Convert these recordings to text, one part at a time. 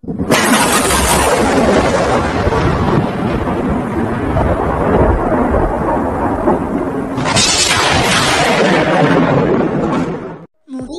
Movie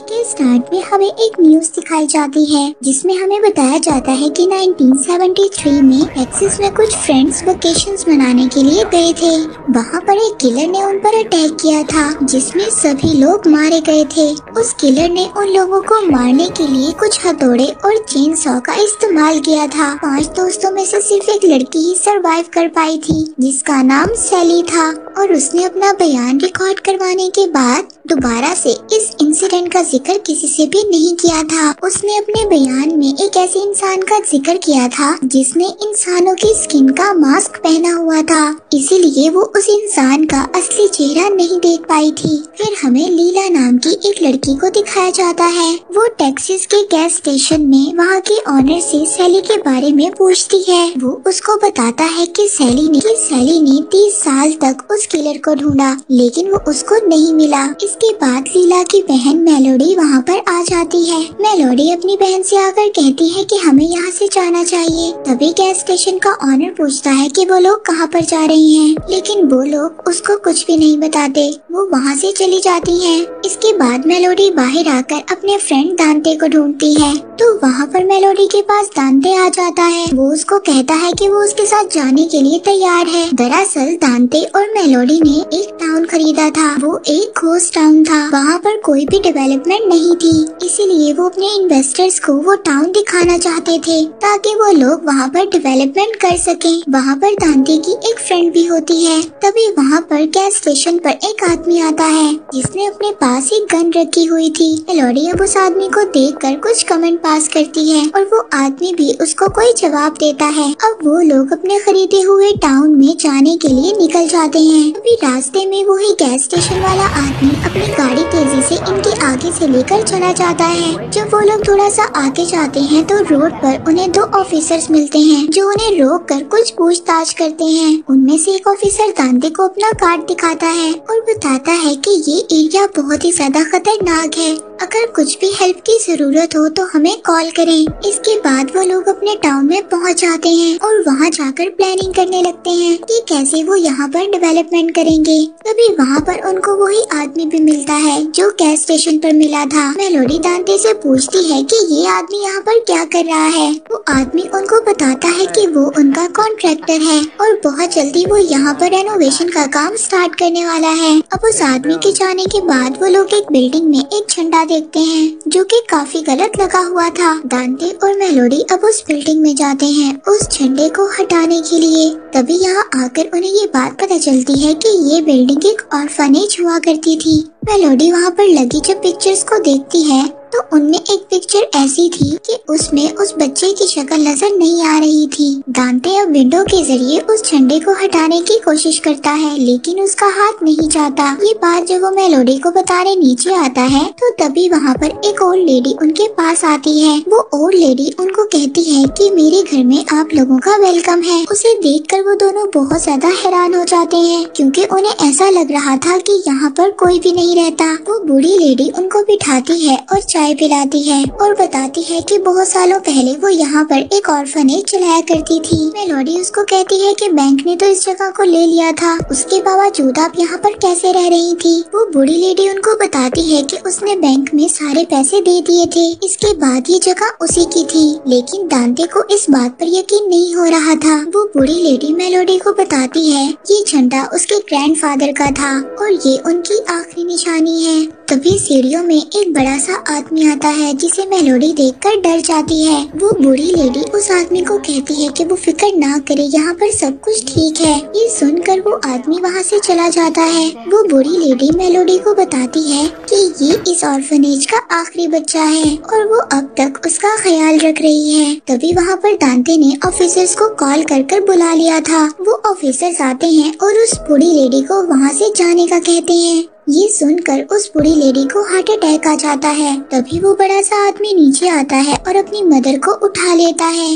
के start में हमें एक न्यूज दिखाई जाती है जिसमें हमें बताया जाता है कि 1973 में टेक्सास में कुछ फ्रेंड्स वेकेशंस मनाने के लिए गए थे। वहाँ पर एक किलर ने उन पर अटैक किया था जिसमें सभी लोग मारे गए थे। उस किलर ने उन लोगों को मारने के लिए कुछ हथौड़े और चेन सॉ का इस्तेमाल किया था। 5 दोस्तों में से सिर्फ एक लड़की ही सरवाइव कर पाई थी जिसका नाम सैली था और उसने अपना बयान रिकॉर्ड करवाने के बाद दोबारा से इस इंसिडेंट का जिक्र किसी से भी नहीं किया था। उसने अपने बयान में एक ऐसे इंसान का जिक्र किया था जिसने इंसानों की स्किन का मास्क पहना हुआ था, इसीलिए वो उस इंसान का असली चेहरा नहीं देख पाई थी। फिर हमें लीला नाम की एक लड़की को दिखाया जाता है। वो टेक्सास के गैस स्टेशन में वहाँ के ऑनर से सैली के बारे में पूछती है। वो उसको बताता है कि सैली ने 30 साल तक उस किलर को ढूंढा लेकिन वो उसको नहीं मिला। इसके बाद लीला की बहन मेलोडी वहाँ पर आ जाती है। मेलोडी अपनी बहन से आकर कहती है कि हमें यहाँ से जाना चाहिए। तभी गैस स्टेशन का ऑनर पूछता है कि वो लोग कहाँ पर जा रही हैं, लेकिन वो लोग उसको कुछ भी नहीं बताते। वो वहाँ से चली जाती है। इसके बाद मेलोडी बाहर आकर अपने फ्रेंड दांते को ढूंढती है तो वहाँ पर मेलोडी के पास दांते आ जाता है। वो उसको कहता है कि वो उसके साथ जाने के लिए तैयार है। दरअसल दांते और मेलोडी ने एक टाउन खरीदा था। वो एक घोस्ट टाउन था, वहाँ पर कोई भी डेवलपमेंट नहीं थी, इसीलिए वो अपने इन्वेस्टर्स को वो टाउन दिखाना चाहते थे ताकि वो लोग वहाँ पर डेवलपमेंट कर सकें। वहाँ पर दांते की एक फ्रेंड भी होती है। तभी वहाँ पर गैस स्टेशन पर एक आदमी आता है जिसने अपने पास एक गन रखी हुई थी। मेलोडी अब उस आदमी को देखकर कुछ कमेंट पास करती है और वो आदमी भी उसको कोई जवाब देता है। अब वो लोग अपने खरीदे हुए टाउन में जाने के लिए निकल जाते हैं। अभी रास्ते में वही गैस स्टेशन वाला आदमी अपनी गाड़ी तेजी से इनके आगे से लेकर चला जाता है। जब वो लोग थोड़ा सा आगे जाते हैं तो रोड पर उन्हें 2 ऑफिसर्स मिलते हैं जो उन्हें रोक कर कुछ पूछताछ करते हैं। उनमें से एक ऑफिसर दांते को अपना कार्ड दिखाता है और बताता है कि ये एरिया बहुत ही ज्यादा खतरनाक है, अगर कुछ भी हेल्प की जरूरत हो तो हमें कॉल करें। इसके बाद वो लोग अपने टाउन में पहुंच जाते हैं और वहां जाकर प्लानिंग करने लगते हैं कि कैसे वो यहाँ पर डेवलपमेंट करेंगे। तभी वहाँ पर उनको वही आदमी भी मिलता है जो गैस स्टेशन पर मिला था। मेलोडी दांते से पूछती है कि ये आदमी यहाँ पर क्या कर रहा है। वो आदमी उनको बताता है कि वो उनका कॉन्ट्रैक्टर है और बहुत जल्दी वो यहाँ पर रेनोवेशन का काम स्टार्ट करने वाला है। अब उस आदमी के जाने के बाद वो लोग एक बिल्डिंग में एक झंडा देखते हैं जो कि काफी गलत लगा हुआ था। दांते और मेलोडी अब उस बिल्डिंग में जाते हैं उस झंडे को हटाने के लिए। तभी यहाँ आकर उन्हें ये बात पता चलती है कि ये बिल्डिंग एक ऑर्फनेज हुआ करती थी। मेलोडी वहाँ पर लगी जब पिक्चर्स को देखती है तो उनमें एक पिक्चर ऐसी थी कि उसमें उस बच्चे की शक्ल नजर नहीं आ रही थी। दांते अब विंडो के जरिए उस झंडे को हटाने की कोशिश करता है लेकिन उसका हाथ नहीं जाता। ये बात जब वो मेलोडी को बताने नीचे आता है तो तभी वहाँ पर एक ओल्ड लेडी उनके पास आती है। वो ओल्ड लेडी उनको कहती है कि मेरे घर में आप लोगों का वेलकम है। उसे देखकर वो दोनों बहुत ज्यादा हैरान हो जाते हैं क्योंकि उन्हें ऐसा लग रहा था कि यहाँ पर कोई भी नहीं रहता। वो बूढ़ी लेडी उनको बिठाती है और चाय पिलाती है और बताती है कि बहुत सालों पहले वो यहाँ पर एक ऑर्फनेज चलाया करती थी। मेलोडी उसको कहती है कि बैंक ने तो इस जगह को ले लिया था, उसके बावजूद आप यहाँ पर कैसे रह रही थी। वो बूढ़ी लेडी उनको बताती है कि उसने बैंक में सारे पैसे दे दिए थे, इसके बाद ये जगह उसी की थी। लेकिन दांते को इस बात पर यकीन नहीं हो रहा था। वो बूढ़ी लेडी मेलोडी को बताती है ये झंडा उसके ग्रैंडफादर का था और ये उनकी आखिरी निशानी है। तभी सीढ़ियों में एक बड़ा सा आदमी आता है जिसे मेलोडी देखकर डर जाती है। वो बूढ़ी लेडी उस आदमी को कहती है कि वो फिक्र ना करे, यहाँ पर सब कुछ ठीक है। ये सुनकर वो आदमी वहाँ से चला जाता है। वो बूढ़ी लेडी मेलोडी को बताती है कि ये इस ऑर्फनेज का आखिरी बच्चा है और वो अब तक उसका ख्याल रख रही है। तभी वहाँ पर दांते ने ऑफिसर्स को कॉल कर बुला लिया था। वो ऑफिसर्स आते हैं और उस बूढ़ी लेडी को वहाँ से जाने का कहते हैं। ये सुनकर उस बूढ़ी लेडी को हार्ट अटैक आ जाता है। तभी वो बड़ा सा आदमी नीचे आता है और अपनी मदर को उठा लेता है।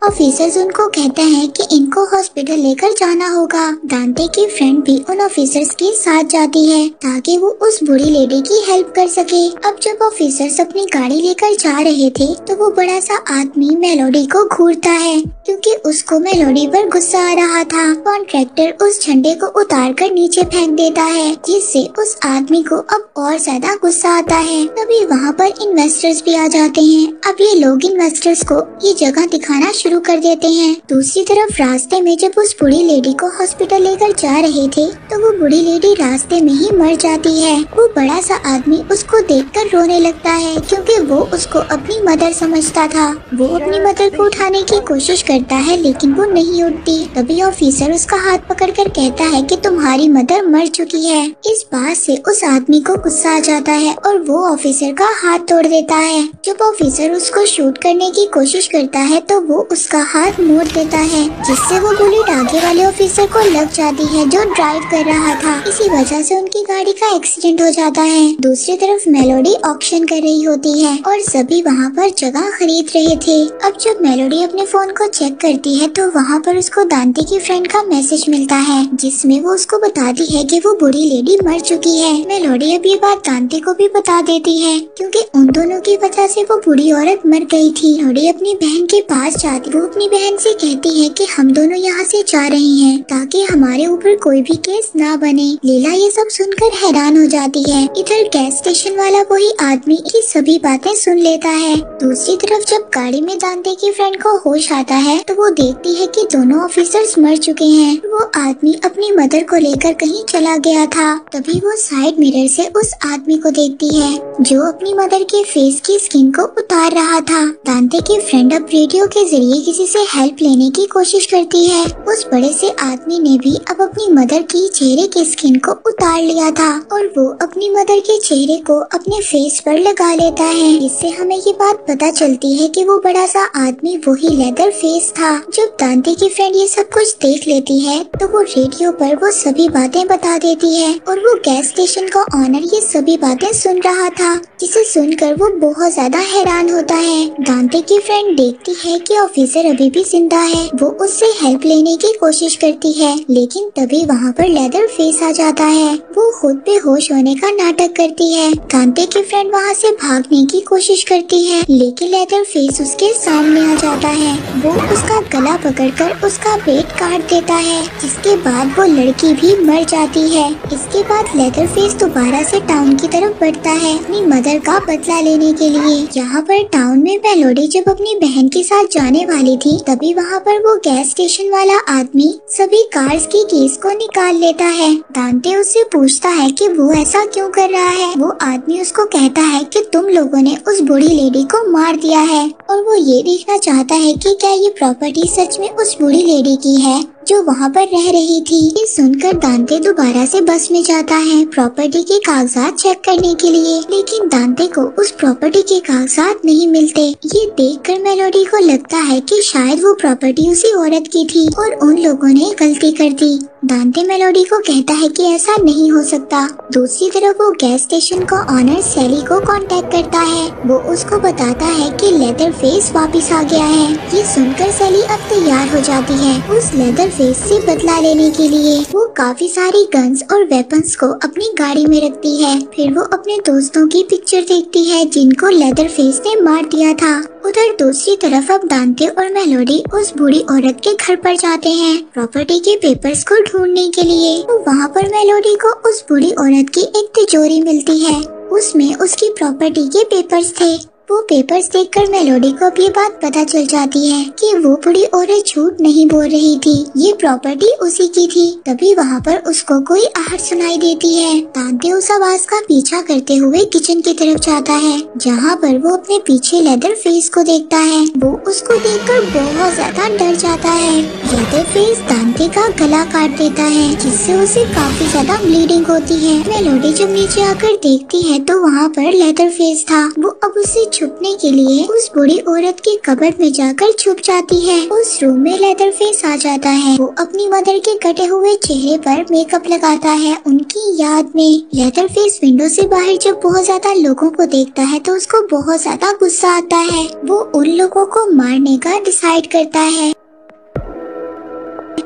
ऑफिसर्स उनको कहते हैं कि इनको हॉस्पिटल लेकर जाना होगा। दांते की फ्रेंड भी उन ऑफिसर्स के साथ जाती है ताकि वो उस बूढ़ी लेडी की हेल्प कर सके। अब जब ऑफिसर्स अपनी गाड़ी लेकर जा रहे थे तो वो बड़ा सा आदमी मेलोडी को घूरता है क्योंकि उसको मेलोडी पर गुस्सा आ रहा था। कॉन्ट्रैक्टर उस झंडे को उतार कर नीचे फेंक देता है जिससे उस आदमी को अब और ज्यादा गुस्सा आता है। तभी वहाँ पर इन्वेस्टर्स भी आ जाते हैं। अब ये लोग इन्वेस्टर्स को ये जगह दिखाना शुरू कर देते हैं। दूसरी तरफ रास्ते में जब उस बूढ़ी लेडी को हॉस्पिटल लेकर जा रहे थे तो वो बूढ़ी लेडी रास्ते में ही मर जाती है। वो बड़ा सा आदमी उसको देखकर रोने लगता है क्योंकि वो उसको अपनी मदर समझता था। वो अपनी मदर को उठाने की कोशिश करता है लेकिन वो नहीं उठती। तभी ऑफिसर उसका हाथ पकड़कर कहता है कि तुम्हारी मदर मर चुकी है। इस बात से उस आदमी को गुस्सा आ जाता है और वो ऑफिसर का हाथ तोड़ देता है। जब ऑफिसर उसको शूट करने की कोशिश करता है तो वो उसका हाथ मोड़ देता है जिससे वो बुलेट आगे वाले ऑफिसर को लग जाती है जो ड्राइव कर रहा था। इसी वजह से उनकी गाड़ी का एक्सीडेंट हो जाता है। दूसरी तरफ मेलोडी ऑक्शन कर रही होती है और सभी वहाँ पर जगह खरीद रहे थे। अब जब मेलोडी अपने फोन को चेक करती है तो वहाँ पर उसको दांते की फ्रेंड का मैसेज मिलता है जिसमें वो उसको बताती है कि वो बूढ़ी लेडी मर चुकी है। मेलोडी अब ये बात दांते को भी बता देती है क्योंकि उन दोनों की वजह से वो बूढ़ी औरत मर गई थी। मेलोडी अपनी बहन के पास जाती, वो अपनी बहन से कहती है कि हम दोनों यहाँ से जा रहे हैं ताकि हमारे ऊपर कोई भी केस ना बने। लीला ये सब सुनकर हैरान हो जाती है। इधर गैस स्टेशन वाला वही आदमी की सभी बातें सुन लेता है। दूसरी तरफ जब गाड़ी में दांते की फ्रेंड को होश आता है तो वो देखती है कि दोनों ऑफिसर्स मर चुके हैं। वो आदमी अपनी मदर को लेकर कहीं चला गया था। तभी वो साइड मिरर से उस आदमी को देखती है जो अपनी मदर के फेस की स्किन को उतार रहा था। दांते की फ्रेंड अब रेडियो के जरिए किसी से हेल्प लेने की कोशिश करती है। उस बड़े से आदमी ने भी अब अपनी मदर की चेहरे की स्किन को उतार लिया था और वो अपनी मदर के चेहरे को अपने फेस पर लगा लेता है। इससे हमें ये बात पता चलती है कि वो बड़ा सा आदमी वही लेदर फेस था। जब दांते की फ्रेंड ये सब कुछ देख लेती है तो वो रेडियो पर वो सभी बातें बता देती है और वो गैस स्टेशन का ऑनर ये सभी बातें सुन रहा था जिसे सुनकर वो बहुत ज्यादा हैरान होता है। दांते की फ्रेंड देखती है कि ऑफिसर अभी भी जिंदा है। वो उससे हेल्प लेने की कोशिश करती है लेकिन तभी वहाँ पर लेदर फेस आ जाता है। वो खुद बेहोश होने का नाटक करती है। दांते की फ्रेंड वहाँ से भागने की कोशिश करती है लेकिन लेदर फेस उसके सामने आ जाता है। वो उसका गला पकड़कर उसका पेट काट देता है जिसके बाद वो लड़की भी मर जाती है। इसके बाद लेदर फेस दोबारा से टाउन की तरफ बढ़ता है अपनी मदर का बदला लेने के लिए। यहाँ पर टाउन में मेलोडी जब अपनी बहन के साथ जाने वाली थी तभी वहाँ पर वो गैस स्टेशन वाला आदमी सभी कार्स की कीज को निकाल लेता है। दांते उससे पूछता है कि वो ऐसा क्यों कर रहा है। वो आदमी उसको कहता है कि तुम लोगों ने उस बूढ़ी लेडी को मार दिया है और वो ये देखना चाहता है कि क्या ये प्रॉपर्टी सच में उस बूढ़ी लेडी की है जो वहाँ पर रह रही थी। ये सुनकर दांते दोबारा से बस में जाता है प्रॉपर्टी के कागजात चेक करने के लिए लेकिन दांते को उस प्रॉपर्टी के कागजात नहीं मिलते। ये देखकर मेलोडी को लगता है कि शायद वो प्रॉपर्टी उसी औरत की थी और उन लोगों ने गलती कर दी। दांते मेलोडी को कहता है कि ऐसा नहीं हो सकता। दूसरी तरफ वो गैस स्टेशन का ऑनर सैली को कांटेक्ट करता है। वो उसको बताता है कि लेदर फेस वापस आ गया है। ये सुनकर सैली अब तैयार हो जाती है उस लेदर फेस से बदला लेने के लिए। वो काफी सारी गन्स और वेपन्स को अपनी गाड़ी में रखती है। फिर वो अपने दोस्तों की पिक्चर देखती है जिनको लेदर फेस ने मार दिया था। उधर दूसरी तरफ अब दांते और मेलोडी उस बूढ़ी औरत के घर पर जाते हैं प्रॉपर्टी के पेपर्स को ढूंढने के लिए। तो वहाँ पर मेलोडी को उस बूढ़ी औरत की एक तिजोरी मिलती है। उसमें उसकी प्रॉपर्टी के पेपर्स थे। वो पेपर्स देखकर मेलोडी को अब ये बात पता चल जाती है कि वो बूढ़ी औरत झूठ नहीं बोल रही थी, ये प्रॉपर्टी उसी की थी। तभी वहाँ पर उसको कोई आहट सुनाई देती है। दांते उस आवाज का पीछा करते हुए किचन की तरफ जाता है जहाँ पर वो अपने पीछे लेदर फेस को देखता है। वो उसको देखकर बहुत ज्यादा डर जाता है। लेदर फेस दांते का गला काट देता है जिससे उसे काफी ज्यादा ब्लीडिंग होती है। मेलोडी जब नीचे आकर देखती है तो वहाँ पर लेदर फेस था। वो अब उसे छुपने के लिए उस बूढ़ी औरत की कबर्ड में जाकर छुप जाती है। उस रूम में लेदरफेस आ जाता है। वो अपनी मदर के कटे हुए चेहरे पर मेकअप लगाता है उनकी याद में। लेदरफेस विंडो से बाहर जब बहुत ज्यादा लोगों को देखता है तो उसको बहुत ज्यादा गुस्सा आता है। वो उन लोगों को मारने का डिसाइड करता है।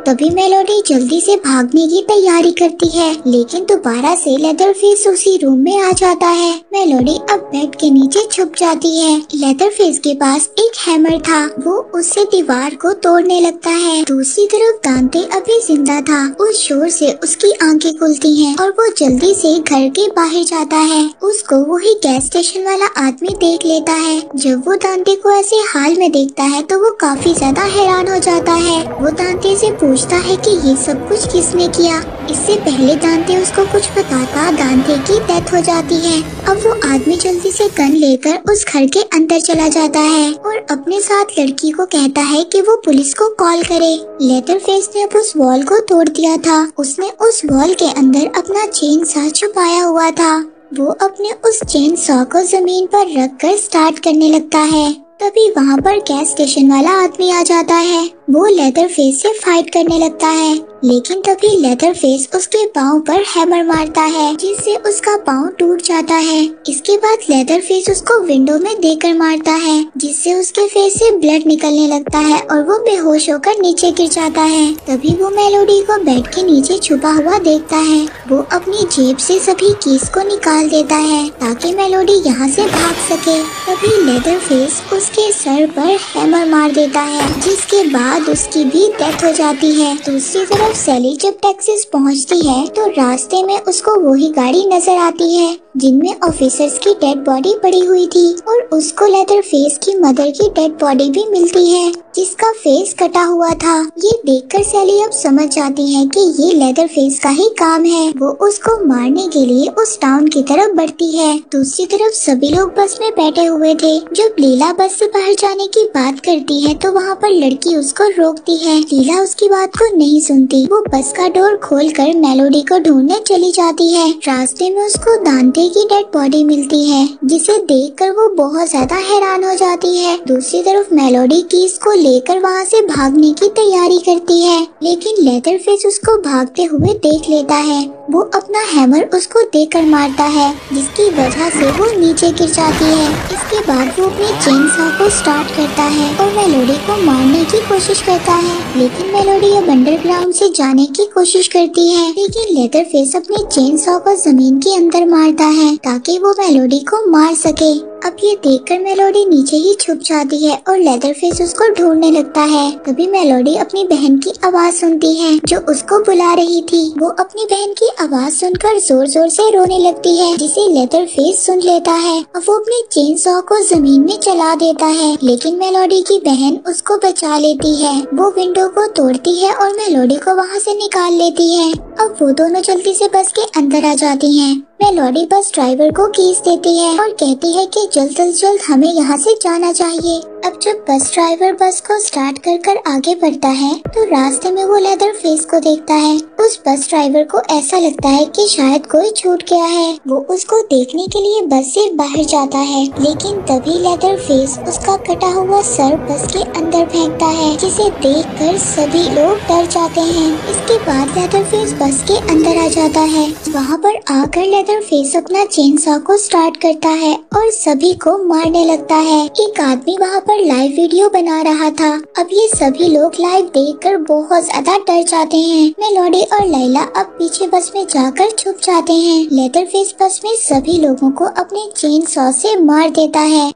तभी मेलोडी जल्दी से भागने की तैयारी करती है, लेकिन दोबारा से लेदरफेस उसी रूम में आ जाता है। मेलोडी अब बेड के नीचे छुप जाती है। लेदरफेस के पास एक हैमर था, वो उससे दीवार को तोड़ने लगता है। दूसरी तरफ दांते अभी जिंदा था। उस शोर से उसकी आंखें खुलती हैं और वो जल्दी से घर के बाहर जाता है। उसको वही गैस स्टेशन वाला आदमी देख लेता है। जब वो दांते को ऐसे हाल में देखता है तो वो काफी ज्यादा हैरान हो जाता है। वो दांते से पूछता है कि ये सब कुछ किसने किया। इससे पहले दांते उसको कुछ बताता, दांते की डेथ हो जाती है। अब वो आदमी जल्दी से गन लेकर उस घर के अंदर चला जाता है और अपने साथ लड़की को कहता है कि वो पुलिस को कॉल करे। लेदरफेस ने अब उस वॉल को तोड़ दिया था। उसने उस वॉल के अंदर अपना चेन सॉ छुपाया हुआ था। वो अपने उस चेन सॉ को जमीन पर रख कर स्टार्ट करने लगता है। तभी वहाँ पर गैस स्टेशन वाला आदमी आ जाता है। वो लेदरफेस से फाइट करने लगता है, लेकिन तभी लेदरफेस उसके पाँव पर हैमर मारता है, जिससे उसका पाँव टूट जाता है। इसके बाद लेदरफेस उसको विंडो में देकर मारता है, जिससे उसके फेस से ब्लड निकलने लगता है और वो बेहोश होकर नीचे गिर जाता है। तभी वो मेलोडी को बेड के नीचे छुपा हुआ देखता है। वो अपनी जेब से सभी कीज को निकाल देता है ताकि मेलोडी यहाँ से भाग सके। तभी लेदरफेस उसके सर पर हैमर मार देता है, जिसके बाद उसकी भी डेथ हो जाती है। दूसरी तरफ सैली जब टेक्सास पहुंचती है तो रास्ते में उसको वही गाड़ी नजर आती है जिनमें ऑफिसर्स की डेड बॉडी पड़ी हुई थी और उसको लेदरफेस की मदर की डेड बॉडी भी मिलती है जिसका फेस कटा हुआ था। ये देखकर सैली अब समझ जाती है कि ये लेदरफेस का ही काम है। वो उसको मारने के लिए उस टाउन की तरफ बढ़ती है। दूसरी तरफ सभी लोग बस में बैठे हुए थे। जब लीला बस से बाहर जाने की बात करती है तो वहाँ पर लड़की उसको रोकती है। लीला उसकी बात को नहीं सुनती। वो बस का डोर खोलकर मेलोडी को ढूंढने चली जाती है। रास्ते में उसको दांते की डेड बॉडी मिलती है, जिसे देखकर वो बहुत ज्यादा हैरान हो जाती है। दूसरी तरफ मेलोडी कीज को लेकर वहाँ से भागने की तैयारी करती है, लेकिन लेदरफेस उसको भागते हुए देख लेता है। वो अपना हैमर उसको देकर मारता है, जिसकी वजह से वो नीचे गिर जाती है। इसके बाद वो अपनी चेन सॉ को स्टार्ट करता है और मेलोडी को मारने की कोशिश करता है, लेकिन मेलोडी अब अंडरग्राउंड से जाने की कोशिश करती है। लेकिन लेदरफेस अपनी चेन सॉ को जमीन के अंदर मारता है ताकि वो मेलोडी को मार सके। अब ये देखकर मेलोडी नीचे ही छुप जाती है और लेदरफेस उसको ढूंढने लगता है। तभी मेलोडी अपनी बहन की आवाज सुनती है जो उसको बुला रही थी। वो अपनी बहन की आवाज सुनकर जोर जोर से रोने लगती है, जिसे लेदरफेस सुन लेता है और वो अपने चेन सॉ को जमीन में चला देता है, लेकिन मेलोडी की बहन उसको बचा लेती है। वो विंडो को तोड़ती है और मेलोडी को वहाँ से निकाल लेती है। अब वो दोनों जल्दी से बस के अंदर आ जाती हैं। मेलोडी बस ड्राइवर को कीज देती है और कहती है कि जल्द से जल्द हमें यहाँ से जाना चाहिए। अब जब बस ड्राइवर बस को स्टार्ट कर आगे बढ़ता है तो रास्ते में वो लेदरफेस को देखता है। उस बस ड्राइवर को ऐसा लगता है कि शायद कोई छूट गया है। वो उसको देखने के लिए बस से बाहर जाता है, लेकिन तभी लेदरफेस उसका कटा हुआ सर बस के अंदर फेंकता है, जिसे देखकर सभी लोग डर जाते हैं। इसके बाद लेदरफेस बस के अंदर आ जाता है। वहाँ पर आकर लेदरफेस अपना चेन सॉ को स्टार्ट करता है और सभी को मारने लगता है। एक आदमी वहाँ पर लाइव वीडियो बना रहा था। अब ये सभी लोग लाइव देखकर बहुत ज्यादा डर जाते हैं। मेलोडी और लैला अब पीछे बस में जाकर छुप जाते हैं। लेदरफेस बस में सभी लोगों को अपने चेन सॉ से मार देता है।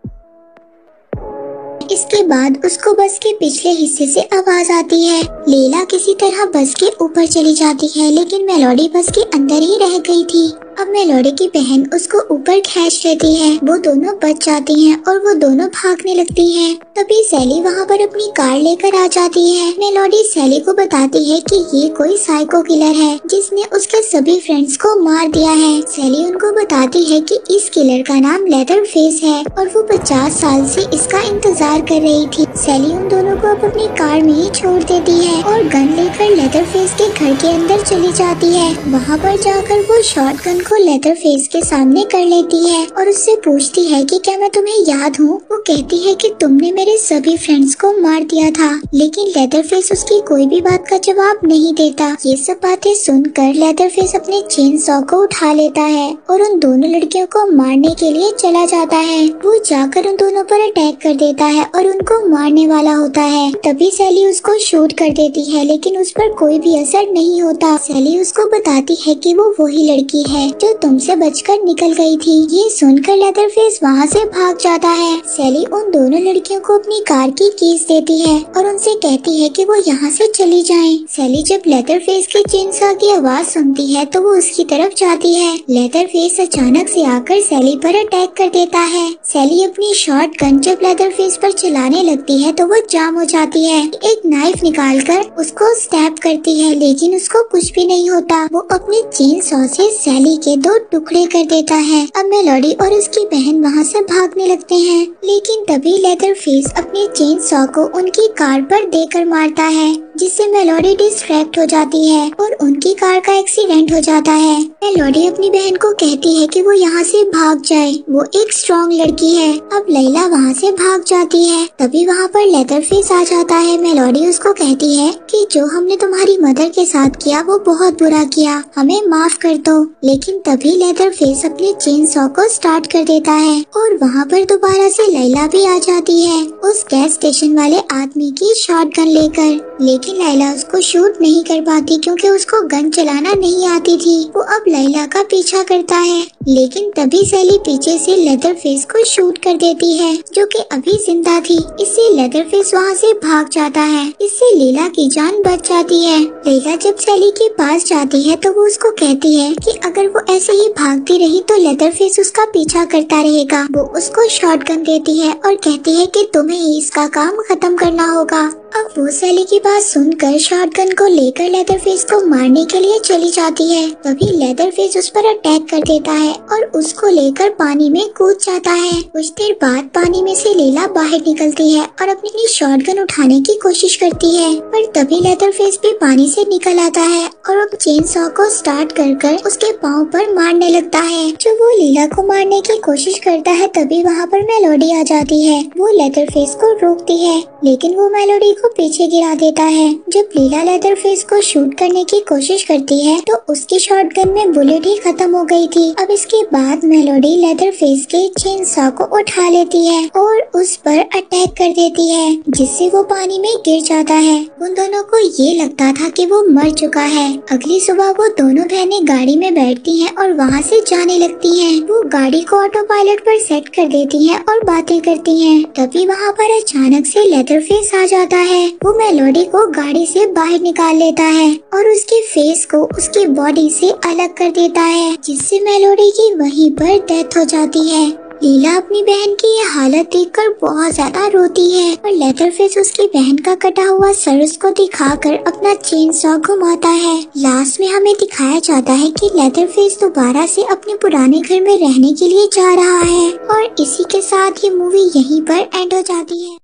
इसके बाद उसको बस के पिछले हिस्से से आवाज आती है। लैला किसी तरह बस के ऊपर चली जाती है, लेकिन मेलोडी बस के अंदर ही रह गई थी। अब मेलोडी की बहन उसको ऊपर खींच लेती है। वो दोनों बच जाती हैं और वो दोनों भागने लगती हैं। तभी सैली वहाँ पर अपनी कार लेकर आ जाती है। मेलोडी सैली को बताती है कि ये कोई साइको किलर है जिसने उसके सभी फ्रेंड्स को मार दिया है। सैली उनको बताती है कि इस किलर का नाम लेदरफेस है और वो 50 साल से इसका इंतजार कर रही थी। सैली उन दोनों को अब अपनी कार में ही छोड़ देती है और गन लेकर लेदरफेस के घर के अंदर चली जाती है। वहाँ पर जाकर वो शॉटगन को लेदर फेस के सामने कर लेती है और उससे पूछती है कि क्या मैं तुम्हें याद हूँ। वो कहती है कि तुमने मेरे सभी फ्रेंड्स को मार दिया था, लेकिन लेदर फेस उसकी कोई भी बात का जवाब नहीं देता। ये सब बातें सुनकर लेदर फेस अपने चेन सॉ को उठा लेता है और उन दोनों लड़कियों को मारने के लिए चला जाता है। वो जाकर उन दोनों पर अटैक कर देता है और उनको मारने वाला होता है। तभी सैली उसको शूट कर देती है, लेकिन उस पर कोई भी असर नहीं होता। सैली उसको बताती है कि वो वही लड़की है जो तुमसे बचकर निकल गई थी। ये सुनकर लेदर फेस वहाँ से भाग जाता है। सैली उन दोनों लड़कियों को अपनी कार की कीज देती है और उनसे कहती है कि वो यहाँ से चली जाएं। सैली जब लेदर फेस के चेनसॉ की आवाज सुनती है तो वो उसकी तरफ जाती है। लेदर फेस अचानक से आकर सैली पर अटैक कर देता है। सैली अपनी शॉर्ट गन जब लेदर फेस पर चलाने लगती है तो वो जाम हो जाती है। एक नाइफ निकालकर उसको स्टैब करती है, लेकिन उसको कुछ भी नहीं होता। वो अपने चेनसॉ से सैली के 2 टुकड़े कर देता है। अब मेलोडी और उसकी बहन वहाँ से भागने लगते हैं, लेकिन तभी लेदर फेस अपने चेनसॉ को उनकी कार पर देकर मारता है, जिससे मेलोडी डिस्ट्रैक्ट हो जाती है और उनकी कार का एक्सीडेंट हो जाता है। मेलोडी अपनी बहन को कहती है कि वो यहाँ से भाग जाए, वो एक स्ट्रॉन्ग लड़की है। अब लैला वहाँ से भाग जाती है। तभी वहाँ पर लेदर फेस आ जाता है। मेलोडी उसको कहती है कि जो हमने तुम्हारी मदर के साथ किया वो बहुत बुरा किया, हमें माफ कर दो। लेकिन तभी लेदर फेस अपने चेनसॉ को स्टार्ट कर देता है और वहाँ पर दोबारा से लैला भी आ जाती है उस गैस स्टेशन वाले आदमी की शॉटगन लेकर। लेकिन लैला उसको शूट नहीं कर पाती क्योंकि उसको गन चलाना नहीं आती थी। वो अब लैला का पीछा करता है, लेकिन तभी सैली पीछे से लेदर फेस को शूट कर देती है जो कि अभी जिंदा थी। इससे लेदर फेस वहाँ से भाग जाता है। इससे लैला की जान बच जाती है। लैला जब सैली के पास जाती है तो वो उसको कहती है कि अगर वो ऐसे ही भागती रही तो लेदर फेस उसका पीछा करता रहेगा। वो उसको शॉटगन देती है और कहती है कि तुम्हें ही इसका काम खत्म करना होगा। अब वो सैली की बात सुनकर शॉटगन को लेकर लेदर फेस को मारने के लिए चली जाती है। तभी लेदर फेस उस पर अटैक कर देता है और उसको लेकर पानी में कूद जाता है। कुछ देर बाद पानी में से लैला बाहर निकलती है और अपनी शॉटगन उठाने की कोशिश करती है, पर तभी लेदर फेस भी पानी से निकल आता है और अब चेनसॉ को स्टार्ट कर उसके पाँव पर मारने लगता है। जब वो लैला को मारने की कोशिश करता है तभी वहाँ पर मेलोडी आ जाती है। वो लेदर फेस को रोकती है, लेकिन वो मेलोडी को पीछे गिरा देता है। जब लैला लेदर फेस को शूट करने की कोशिश करती है तो उसकी शॉटगन में बुलेट ही खत्म हो गई थी। अब इसके बाद मेलोडी लेदर फेस के चेनसॉ को उठा लेती है और उस पर अटैक कर देती है, जिससे वो पानी में गिर जाता है। उन दोनों को ये लगता था कि वो मर चुका है। अगली सुबह वो दोनों बहनें गाड़ी में बैठती हैं और वहाँ से जाने लगती हैं। वो गाड़ी को ऑटो पायलट पर सेट कर देती हैं और बातें करती हैं। तभी वहाँ पर अचानक से लेदर फेस आ जाता है। वो मेलोडी को गाड़ी से बाहर निकाल लेता है और उसके फेस को उसकी बॉडी से अलग कर देता है, जिससे मेलोडी की वहीं पर डेथ हो जाती है। लैला अपनी बहन की ये हालत देखकर बहुत ज्यादा रोती है और लेदर फेस उसकी बहन का कटा हुआ सर उसको दिखाकर अपना चेनसॉ घुमाता है। लास्ट में हमें दिखाया जाता है कि लेदर फेस दोबारा से अपने पुराने घर में रहने के लिए जा रहा है और इसी के साथ ये मूवी यहीं पर एंड हो जाती है।